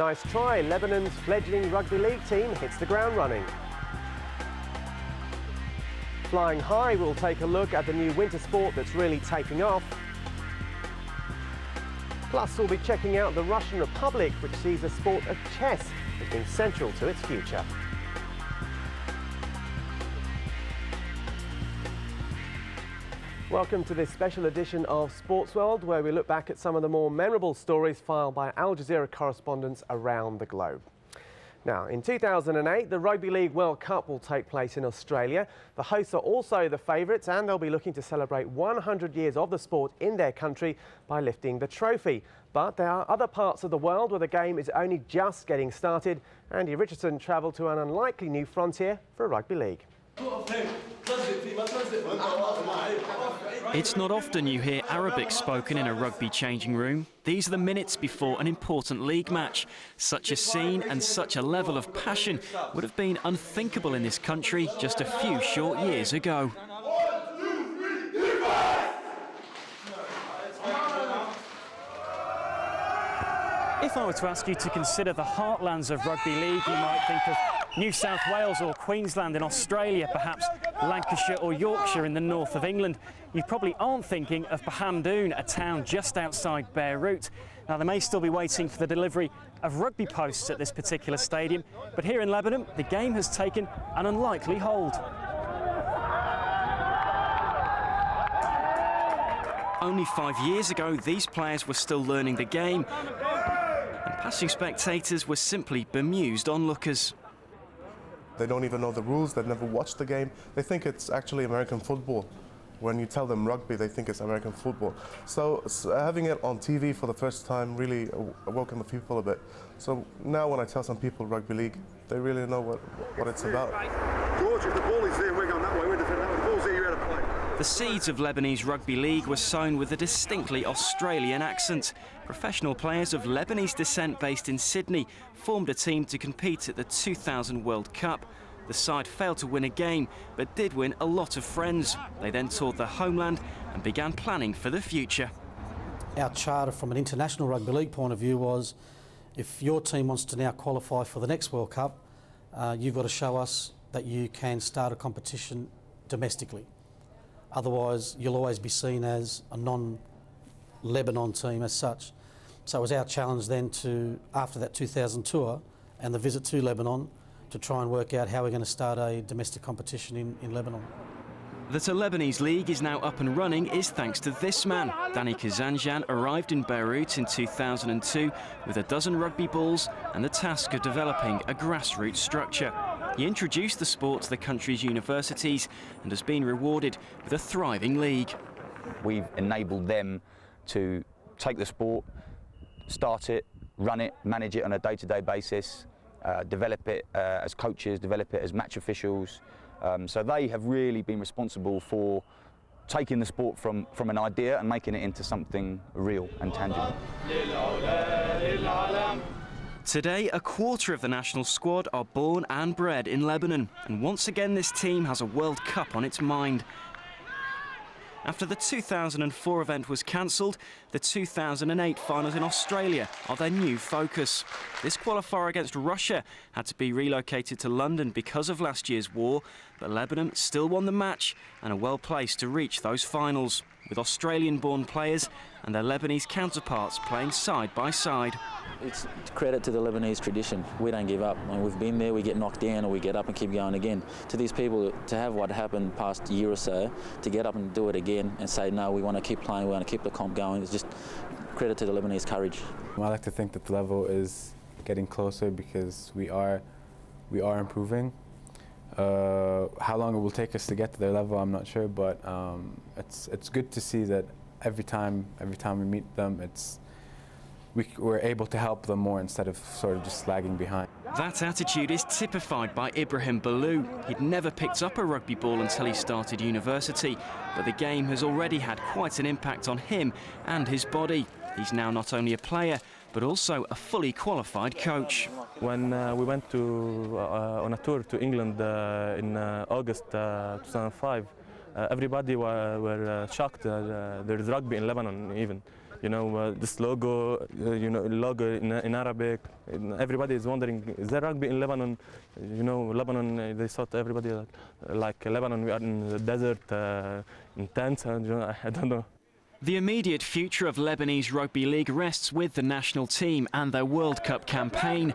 Nice try. Lebanon's fledgling rugby league team hits the ground running. Flying high, we'll take a look at the new winter sport that's really taking off. Plus, we'll be checking out the Russian Republic, which sees the sport of chess as being central to its future. Welcome to this special edition of Sportsworld, where we look back at some of the more memorable stories filed by Al Jazeera correspondents around the globe. Now, in 2008, the Rugby League World Cup will take place in Australia. The hosts are also the favourites, and they'll be looking to celebrate 100 years of the sport in their country by lifting the trophy. But there are other parts of the world where the game is only just getting started. Andy Richardson travelled to an unlikely new frontier for a rugby league. It's not often you hear Arabic spoken in a rugby changing room. These are the minutes before an important league match. Such a scene and such a level of passion would have been unthinkable in this country just a few short years ago. If I were to ask you to consider the heartlands of rugby league, you might think of New South Wales or Queensland in Australia, perhaps Lancashire or Yorkshire in the north of England. You probably aren't thinking of Bahamdoon, a town just outside Beirut. Now, they may still be waiting for the delivery of rugby posts at this particular stadium, but here in Lebanon, the game has taken an unlikely hold. Only 5 years ago, these players were still learning the game, and passing spectators were simply bemused onlookers. They don't even know the rules, they've never watched the game. They think it's actually American football. When you tell them rugby, they think it's American football. So having it on TV for the first time really awoken the people a bit. So now when I tell some people rugby league, they really know what it's about. George, if the ball is there, we're going that way, we're defending that way. The ball's there, you're out of play. The seeds of Lebanese Rugby League were sown with a distinctly Australian accent. Professional players of Lebanese descent based in Sydney formed a team to compete at the 2000 World Cup. The side failed to win a game, but did win a lot of friends. They then toured their homeland and began planning for the future. Our charter from an international rugby league point of view was, if your team wants to now qualify for the next World Cup, you've got to show us that you can start a competition domestically. Otherwise, you'll always be seen as a non-Lebanon team as such. So it was our challenge then to, after that 2000 tour and the visit to Lebanon, to try and work out how we're going to start a domestic competition in Lebanon. That a Lebanese league is now up and running is thanks to this man. Danny Kazanjan arrived in Beirut in 2002 with a dozen rugby balls and the task of developing a grassroots structure. He introduced the sport to the country's universities and has been rewarded with a thriving league. We've enabled them to take the sport, start it, run it, manage it on a day-to-day basis, develop it as coaches, develop it as match officials. So they have really been responsible for taking the sport from an idea and making it into something real and tangible. Today, a quarter of the national squad are born and bred in Lebanon, and once again this team has a World Cup on its mind. After the 2004 event was cancelled, the 2008 finals in Australia are their new focus. This qualifier against Russia had to be relocated to London because of last year's war, but Lebanon still won the match and are well placed to reach those finals, with Australian-born players and their Lebanese counterparts playing side by side. It's credit to the Lebanese tradition. We don't give up. When we've been there, we get knocked down or we get up and keep going again. To these people, to have what happened past year or so, to get up and do it again and say, no, we want to keep playing, we want to keep the comp going, it's just credit to the Lebanese courage. I like to think that the level is getting closer because we are improving. How long it will take us to get to their level, I'm not sure, but it's good to see that every time we meet them, we're able to help them more instead of sort of just lagging behind. That attitude is typified by Ibrahim Balou. He'd never picked up a rugby ball until he started university, but the game has already had quite an impact on him and his body. He's now not only a player, but also a fully qualified coach. When we went on a tour to England in August 2005, everybody were shocked. There's rugby in Lebanon even. you know, this logo, you know, logo in Arabic. And everybody is wondering, is there rugby in Lebanon? You know, Lebanon, they thought everybody like Lebanon, we are in the desert, in tents, and you know, I don't know. The immediate future of Lebanese Rugby League rests with the national team and their World Cup campaign.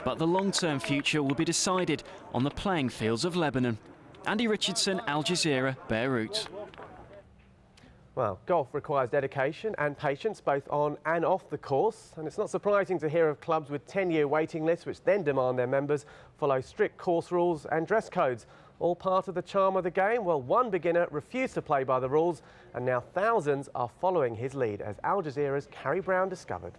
But the long-term future will be decided on the playing fields of Lebanon. Andy Richardson, Al Jazeera, Beirut. Well, golf requires dedication and patience both on and off the course, and it's not surprising to hear of clubs with 10-year waiting lists which then demand their members follow strict course rules and dress codes. All part of the charm of the game? Well, one beginner refused to play by the rules, and now thousands are following his lead, as Al Jazeera's Carrie Brown discovered.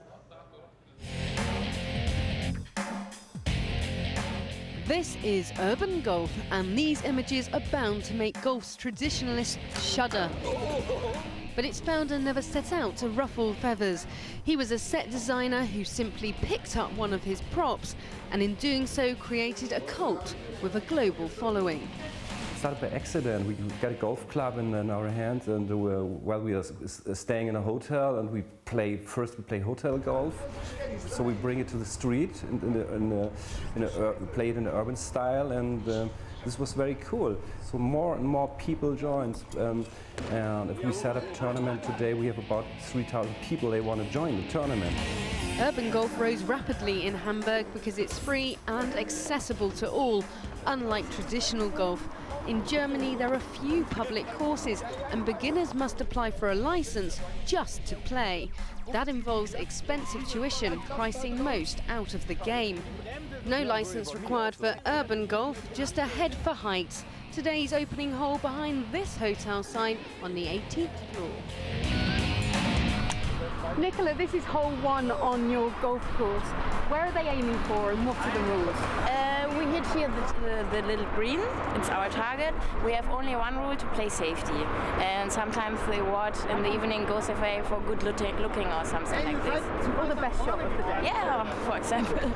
This is urban golf, and these images are bound to make golf's traditionalists shudder. But its founder never set out to ruffle feathers. He was a set designer who simply picked up one of his props and in doing so created a cult with a global following. It started by accident. We got a golf club in our hands, and while we are staying in a hotel, and we play hotel golf. So we bring it to the street and play it in the urban style, and this was very cool. So more and more people joined, and if we set up a tournament today, we have about 3,000 people. They want to join the tournament. Urban golf rose rapidly in Hamburg because it's free and accessible to all, unlike traditional golf. In Germany, there are few public courses, and beginners must apply for a license just to play. That involves expensive tuition, pricing most out of the game. No license required for urban golf, just a head for heights. Today's opening hole behind this hotel sign on the 18th floor. Nikola, this is hole 1 on your golf course. Where are they aiming for and what are the rules? We hit here the little green. It's our target. We have only one rule: to play safety. And sometimes the award in the evening goes away for good looking or something like this. Or the best shot of the day. Yeah, for example.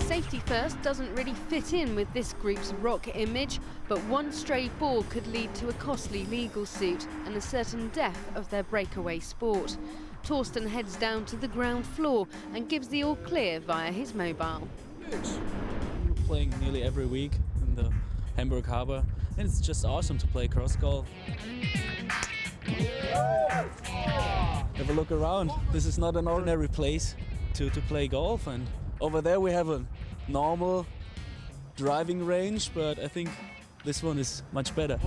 Safety first doesn't really fit in with this group's rock image, but one stray ball could lead to a costly legal suit and a certain death of their breakaway sport. Torsten heads down to the ground floor and gives the all clear via his mobile. We're playing nearly every week in the Hamburg Harbor, and it's just awesome to play cross golf. Have a look around. This is not an ordinary place to play golf, and over there we have a normal driving range, but I think this one is much better.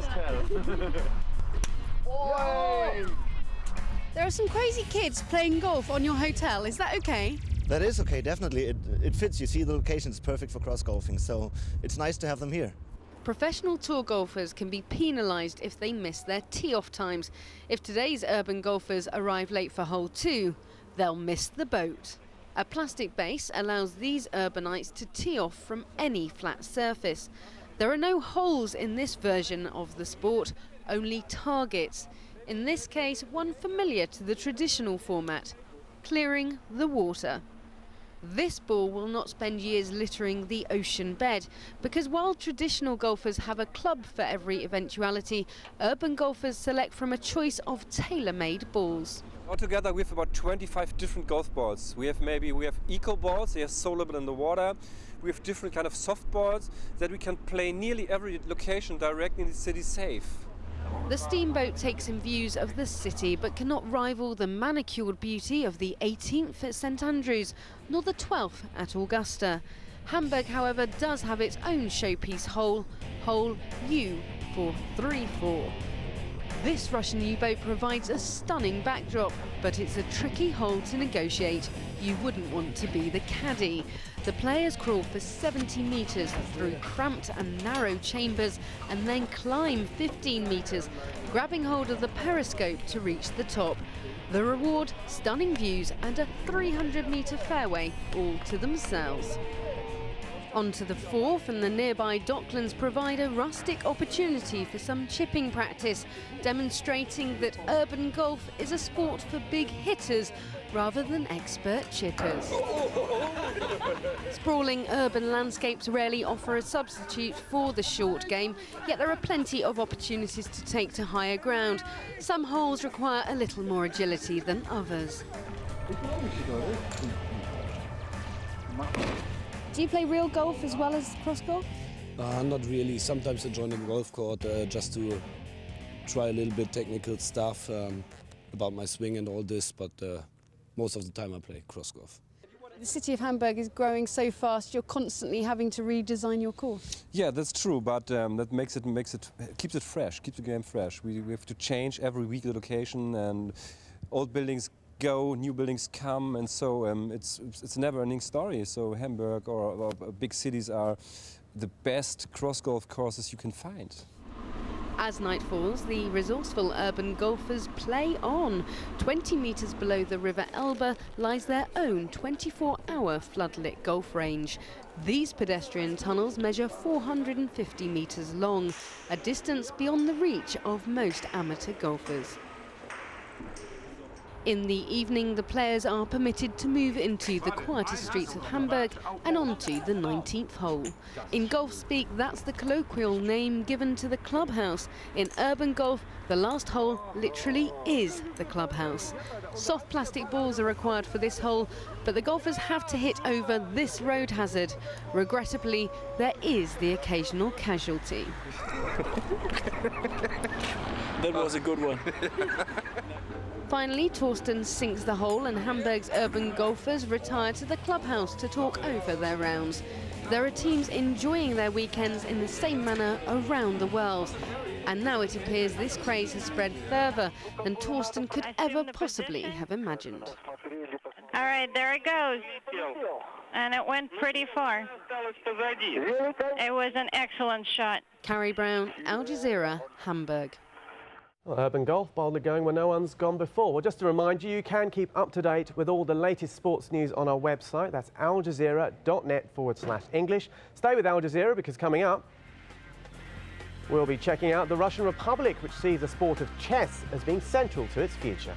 There are some crazy kids playing golf on your hotel. Is that okay? That is okay, definitely. It fits. You see, the location is perfect for cross golfing, so it's nice to have them here. Professional tour golfers can be penalised if they miss their tee-off times. If today's urban golfers arrive late for hole 2, they'll miss the boat. A plastic base allows these urbanites to tee off from any flat surface. There are no holes in this version of the sport, only targets. In this case, one familiar to the traditional format, clearing the water. This ball will not spend years littering the ocean bed, because while traditional golfers have a club for every eventuality, urban golfers select from a choice of tailor-made balls. Altogether we have about 25 different golf balls. We have eco balls, they are soluble in the water. We have different kind of soft balls that we can play nearly every location directly in the city safe. The steamboat takes in views of the city, but cannot rival the manicured beauty of the 18th at St Andrews, nor the 12th at Augusta. Hamburg, however, does have its own showpiece hole, hole U for 3-4. This Russian U-boat provides a stunning backdrop, but it's a tricky hole to negotiate. You wouldn't want to be the caddy. The players crawl for 70 metres through cramped and narrow chambers and then climb 15 metres, grabbing hold of the periscope to reach the top. The reward, stunning views and a 300-metre fairway all to themselves. On to the fourth, and the nearby docklands provide a rustic opportunity for some chipping practice, demonstrating that urban golf is a sport for big hitters rather than expert chippers. Sprawling urban landscapes rarely offer a substitute for the short game, yet there are plenty of opportunities to take to higher ground. Some holes require a little more agility than others. Do you play real golf as well as cross golf? Not really. Sometimes I join the golf court just to try a little bit technical stuff about my swing and all this, but most of the time I play cross golf. The city of Hamburg is growing so fast, you're constantly having to redesign your course. Yeah, that's true, but that keeps it fresh, keeps the game fresh. We have to change every week the location, and old buildings go, new buildings come, and so it's a never-ending story. So Hamburg or big cities are the best cross golf courses you can find. As night falls, the resourceful urban golfers play on. 20 metres below the River Elbe lies their own 24-hour floodlit golf range. These pedestrian tunnels measure 450 metres long, a distance beyond the reach of most amateur golfers. In the evening, the players are permitted to move into the quieter streets of Hamburg and onto the 19th hole. In golf speak, that's the colloquial name given to the clubhouse. In urban golf, the last hole literally is the clubhouse. Soft plastic balls are required for this hole, but the golfers have to hit over this road hazard. Regrettably, there is the occasional casualty. That was a good one. Finally, TORSTEN sinks the hole and Hamburg's urban golfers retire to the clubhouse to talk over their rounds. There are teams enjoying their weekends in the same manner around the world. And now it appears this craze has spread further than TORSTEN could ever possibly have imagined. All right, there it goes. And it went pretty far. It was an excellent shot. Carrie Brown, Al Jazeera, Hamburg. Well, urban golf boldly going where no one's gone before. Well, just to remind you, you can keep up to date with all the latest sports news on our website. That's aljazeera.net/English. Stay with Al Jazeera because coming up, we'll be checking out the Russian Republic, which sees the sport of chess as being central to its future.